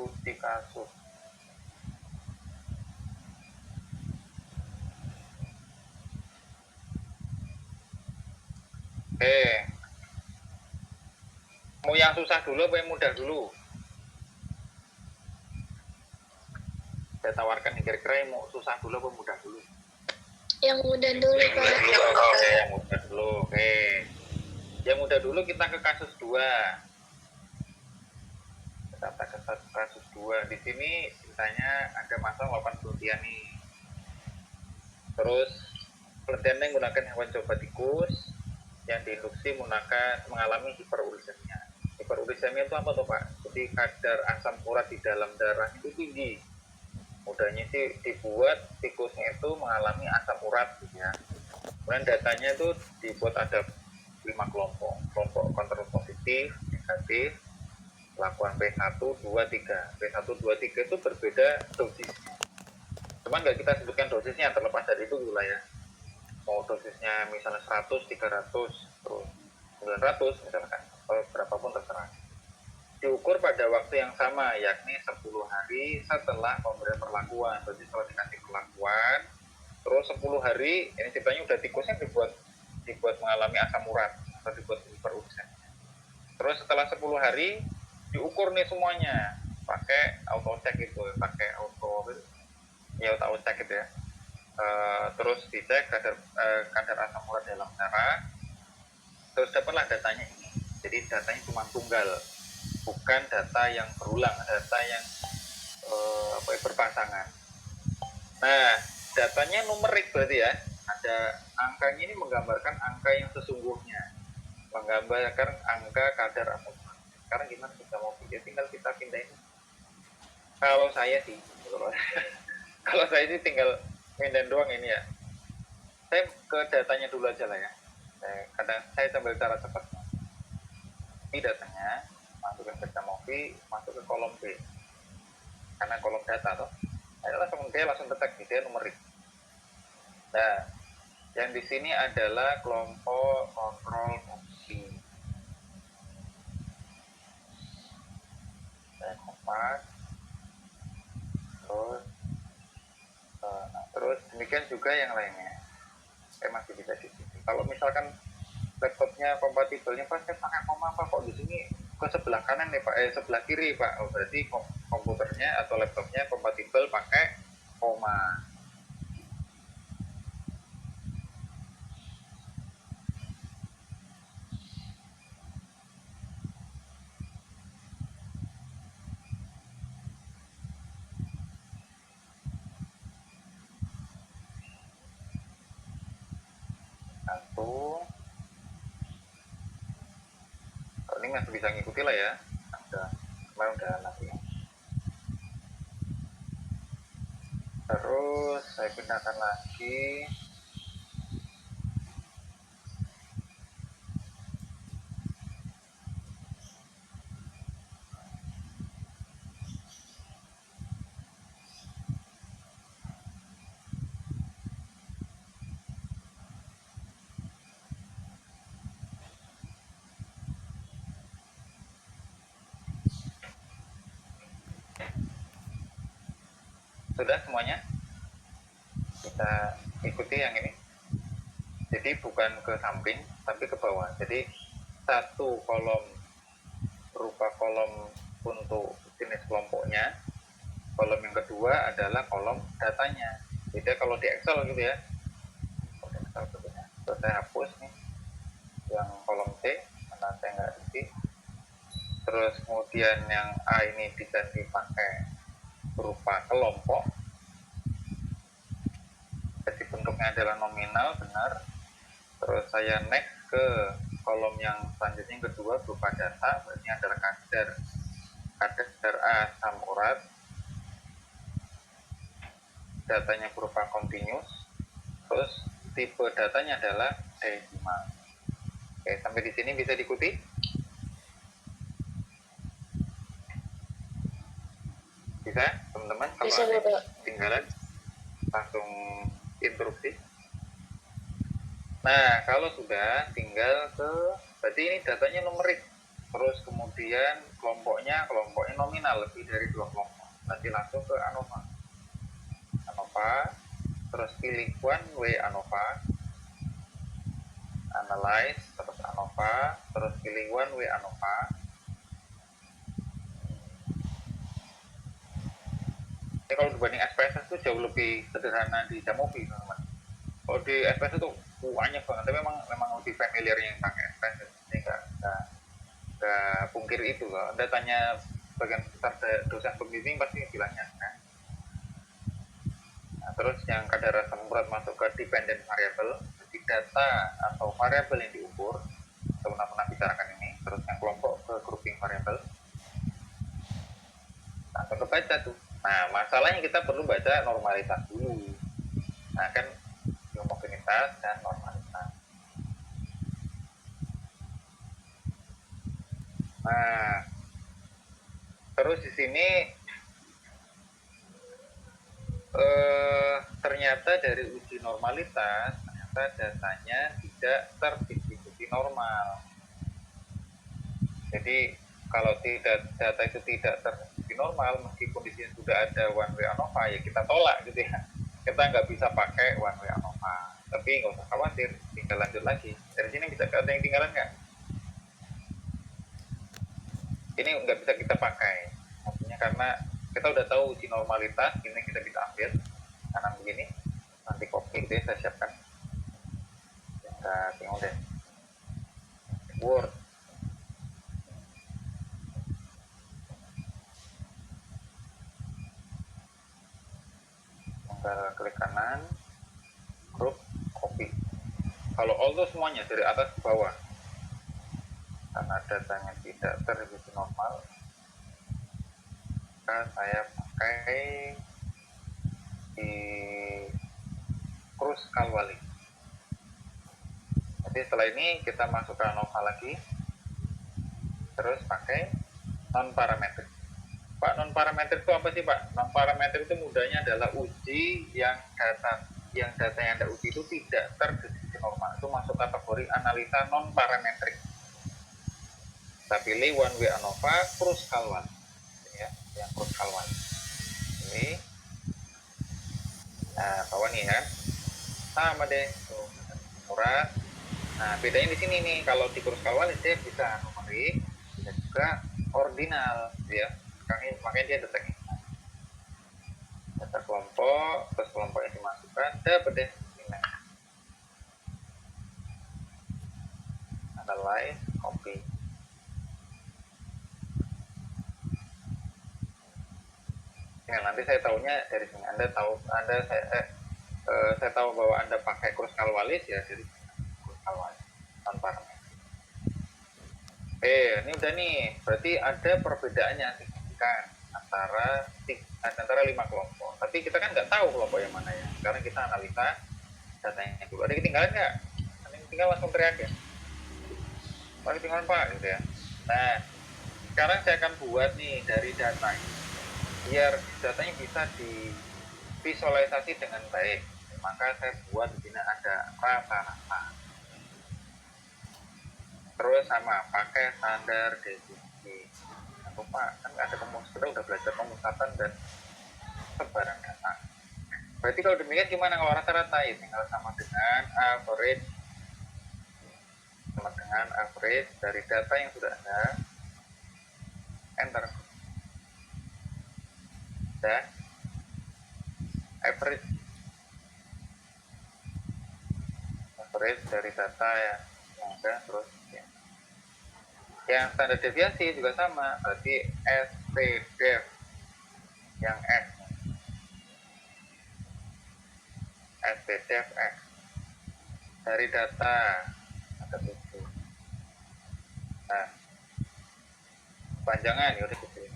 studi kasus. Mau yang susah dulu apa yang mudah dulu? Saya tawarkan kira-kira mau susah dulu apa mudah dulu? Yang mudah dulu, Pak. Oke, yang mudah dulu. Oke. Yang mudah dulu kita ke kasus 2. Kita ke kasus 2. Di sini ceritanya ada masalah 80 nih. Terus penelitiannya menggunakan hewan coba tikus yang diinduksi mengalami hiperurisemia. Hiperurisemia itu apa tuh Pak? Jadi kadar asam urat di dalam darah itu tinggi. Mudahnya sih dibuat tikusnya itu mengalami asam urat gitu ya. Kemudian datanya itu dibuat ada 5 kelompok. Kelompok kontrol positif, negatif, lakukan P1, 2, 3. P1, 2, 3 itu berbeda dosisnya. Cuman nggak kita sebutkan dosisnya, terlepas dari itu lah ya. Mau dosisnya misalnya 100, 300, terus 900 misalkan, atau berapapun terserah. Diukur pada waktu yang sama, yakni 10 hari setelah pemberian perlakuan. Jadi setelah dikasih perlakuan, terus 10 hari, ini ceritanya udah tikusnya dibuat mengalami asam urat, atau dibuat hiperursemia. Terus setelah 10 hari, diukur nih semuanya, pakai auto check gitu, pakai auto check gitu ya. Terus dicek kadar asam urat dalam darah, terus dapatlah datanya ini. Jadi datanya cuma tunggal, bukan data yang berulang, data yang berpasangan. Nah, datanya numerik berarti ya. Ada angkanya ini menggambarkan angka yang sesungguhnya, menggambarkan angka kadar asam urat. Sekarang gimana kita mau pikir? Tinggal kita pindahin. Kalau saya sih tinggal pindahin doang ini ya. Saya ke datanya dulu aja lah ya. Saya sambil cara cepat. Ini datanya, masukin ke Movi, masuk ke kolom B. Karena kolom data toh. Dia langsung detek, dia numerik. Nah, yang di sini adalah kelompok kontrol fungsi. Saya kompas. Terus demikian juga yang lainnya. Saya masih bisa di sini. Kalau misalkan laptopnya kompatibelnya Pak, saya pakai koma apa kok di sini ke sebelah kanan nih Pak, sebelah kiri Pak. Oh, berarti komputernya atau laptopnya kompatibel pakai koma. Satu. Kalau ini masih bisa ngikuti lah ya. Kemarin udah nanti. Terus saya pindahkan lagi. Sudah semuanya? Kita ikuti yang ini. Jadi bukan ke samping, tapi ke bawah. Jadi satu kolom berupa kolom untuk jenis kelompoknya. Kolom yang kedua adalah kolom datanya. Jadi kalau di Excel gitu ya. Terus saya hapus nih yang kolom C, karena saya nggak isi. Terus kemudian yang A ini diganti pakai berupa kelompok. Jadi bentuknya adalah nominal, benar. Terus saya next ke kolom yang selanjutnya yang kedua berupa data, berarti adalah kadar asam urat. Datanya berupa continuous. Terus tipe datanya adalah desimal. Oke, sampai di sini bisa diikuti? Bisa, teman-teman? Kalau ada ketinggalan, langsung interupsi. Nah, kalau sudah tinggal berarti ini datanya numerik. Terus kemudian kelompoknya nominal lebih dari 2 kelompok. Nanti langsung ke ANOVA. Terus pilih one way ANOVA, analyze, terus ANOVA, terus pilih one way ANOVA. Ini kalau dibanding SPSS itu jauh lebih sederhana di Jamovi, teman-teman. Kalau di SPSS itu banyak banget, tapi memang lebih familiar yang pakai SPSS. Ini nggak pungkir itu loh. Anda tanya bagian besar dosen pembimbing pasti bilangnya. Nah, terus yang kadar asam urat masuk ke dependent variable, jadi data atau variabel yang diukur. Kita pernah bicarakan ini. Terus yang kelompok ke grouping variable. Langsung kebaca tuh. Nah, masalahnya kita perlu baca normalitas dulu. Nah, kan homogenitas dan normalitas. Nah, terus di sini ternyata dari uji normalitas ternyata datanya tidak terdistribusi normal. Jadi kalau data itu tidak terdistribusi normal, meskipun di sini sudah ada one way ANOVA, ya kita tolak gitu ya. Kita nggak bisa pakai one way ANOVA. Tapi nggak usah khawatir, tinggal lanjut lagi. Dari sini bisa ada yang tinggalan nggak? Ini nggak bisa kita pakai. Maksudnya karena kita udah tahu uji normalitas, ini kita bisa ambil kanan begini, nanti copy gitu ya, saya siapkan. Kita tinggal deh. Word. Tinggal klik kanan, group, copy. Kalau all itu semuanya dari atas ke bawah. Karena datanya tidak terdistribusi normal, maka saya pakai di Kruskal-Wallis. Jadi setelah ini kita masuk ke ANOVA lagi, terus pakai non parametrik. Pak, non parametrik itu apa sih Pak? Non parametrik itu mudahnya adalah uji yang data yang Anda uji itu tidak terdistribusi normal. Itu masuk kategori analisa non parametrik. Kita pilih one way ANOVA Kruskal-Wallis, ya, yang Kruskal-Wallis. Ini, nah bawah nih ya, sama deh, tuh murah. Nah bedanya di sini nih, kalau di Kruskal-Wallis dia bisa numerik, bisa juga ordinal, ya. Makanya dia detek data kelompok, terus kelompoknya dimasukkan, dapat deh nilai. Analyze, copy. Ya, nanti saya tahunya dari sini. Saya tahu bahwa Anda pakai Kruskal-Wallis ya dari Kruskal-Wallis tanpa parametrik. Ini udah nih, berarti ada perbedaannya signifikan antara 5 kelompok. Tapi kita kan nggak tahu kelompok yang mana ya. Sekarang kita analisa datanya dulu. Ada ketinggalan nggak? Ada yang tinggal langsung teriak ya. Pak, ketinggalan Pak, gitu ya. Nah, sekarang saya akan buat nih dari data ini, biar datanya bisa divisualisasi dengan baik. Maka saya buat di sini ada rata-rata. Terus sama pakai standar deviasi. Nah, Pak, kan ada kita udah belajar pemusatan dan sebaran data. Berarti kalau demikian gimana kalau rata-rata? Ya tinggal sama dengan average dari data yang sudah ada. Enter. Dan average dari data yang ada, terus ya. Yang standar deviasi juga sama, berarti SPDEV yang X, SPDEV X dari data ada 7. Nah, panjangan ya udah kecil.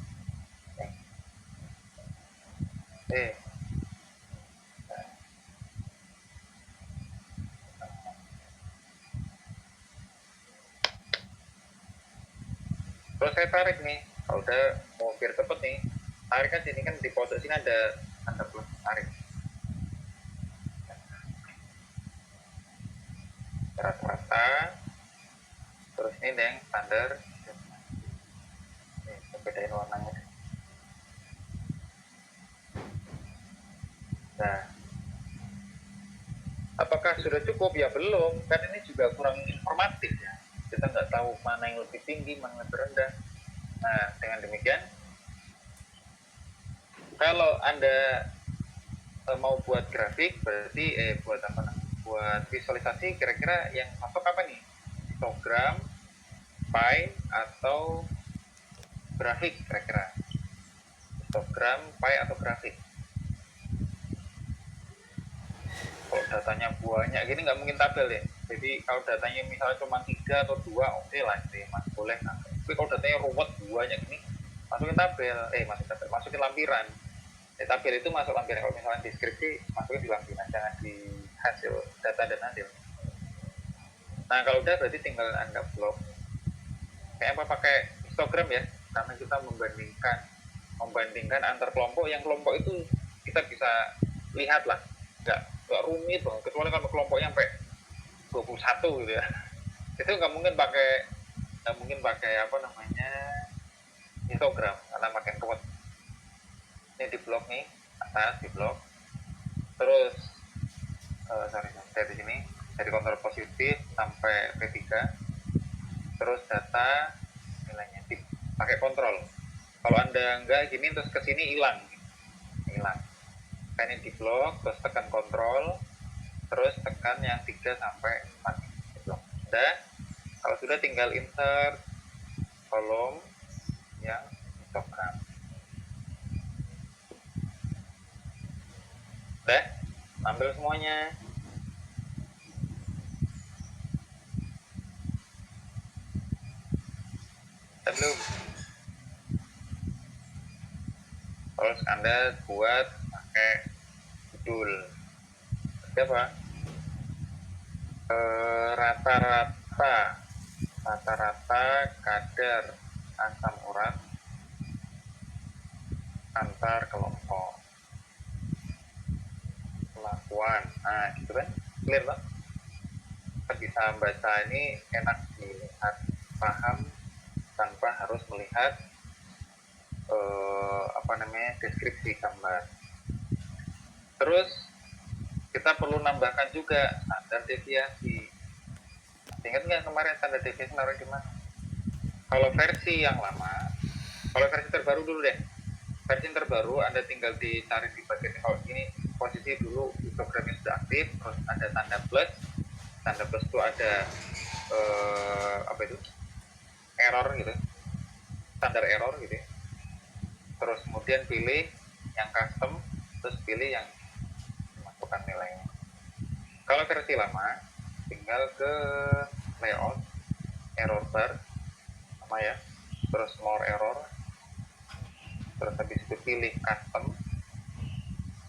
Terus saya tarik nih, kalau udah mau biar cepet nih, tarik kan sini kan di pojok sini ada plus tarik. Rata-rata, terus ini yang standar. bedain warnanya. Nah, apakah sudah cukup? Ya belum, kan ini juga kurang informatif ya. Kita nggak tahu mana yang lebih tinggi, mana yang lebih rendah. Nah, dengan demikian, kalau Anda mau buat grafik, berarti buat apa namanya? Buat visualisasi, kira-kira yang masuk apa nih? Histogram, pie, atau grafik kira-kira? Histogram, pie, atau grafik? Kalau datanya banyak gini nggak mungkin tabel ya. Jadi kalau datanya misalnya cuma 3 atau 2, oke lah itu ya, mas boleh. Nah, tapi kalau datanya ruwet banyak gini, masukin tabel, masukin lampiran. Tabel itu masuk lampiran. Kalau misalnya deskripsi, masukin di lampiran, jangan di hasil data dan hasil. Nah kalau udah berarti tinggal Anda blok. Kayak apa, pakai histogram ya, karena kita membandingkan antar kelompok. Yang kelompok itu kita bisa lihat lah, nggak rumit dong, kecuali kalau kelompoknya sampai 21 gitu ya. Itu nggak mungkin pakai apa namanya histogram, karena makin ruwet. Ini di blok nih, atas di blok. Terus dari sini, dari kontrol positif sampai P3. Terus data nilainya pakai kontrol. Kalau Anda nggak gini terus ke sini hilang. Ini di blok, terus tekan kontrol, terus tekan yang 3 sampai 4 di blok. Udah, kalau sudah tinggal insert kolom yang histogram. Udah, ambil semuanya. Belum. Terus Anda buat pakai judul. Siapa? Rata-rata kadar asam urat antar kelompok. Pelakuan. Nah, gitu kan? Clear lah. Kita bisa baca ini enak dilihat, paham tanpa harus melihat deskripsi gambar. Terus kita perlu nambahkan juga standar deviasi. Ingat nggak kemarin standar deviasi naruh di mana? Kalau versi yang lama, kalau versi terbaru dulu deh. Versi terbaru Anda tinggal dicari di bagian kalau ini posisi dulu histogramnya sudah aktif, terus ada tanda plus. Tanda plus itu ada error gitu, standar error gitu. Terus kemudian pilih yang custom, terus pilih yang masukkan nilainya. Kalau versi lama, tinggal ke layout, error bar, sama ya, terus more error, terus habis itu pilih custom,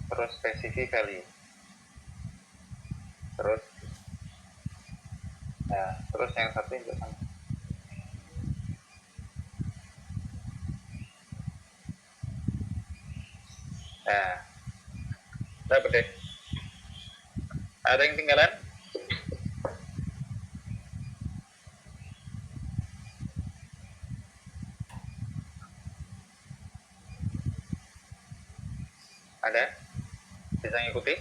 terus specify value, terus yang satu juga sama. Dapat deh. Ada yang tinggalan? Ada? Bisa ngikuti?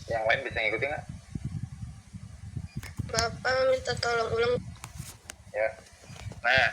Yang lain bisa ngikuti nggak? Bapak minta tolong ulang. Ya. Nah,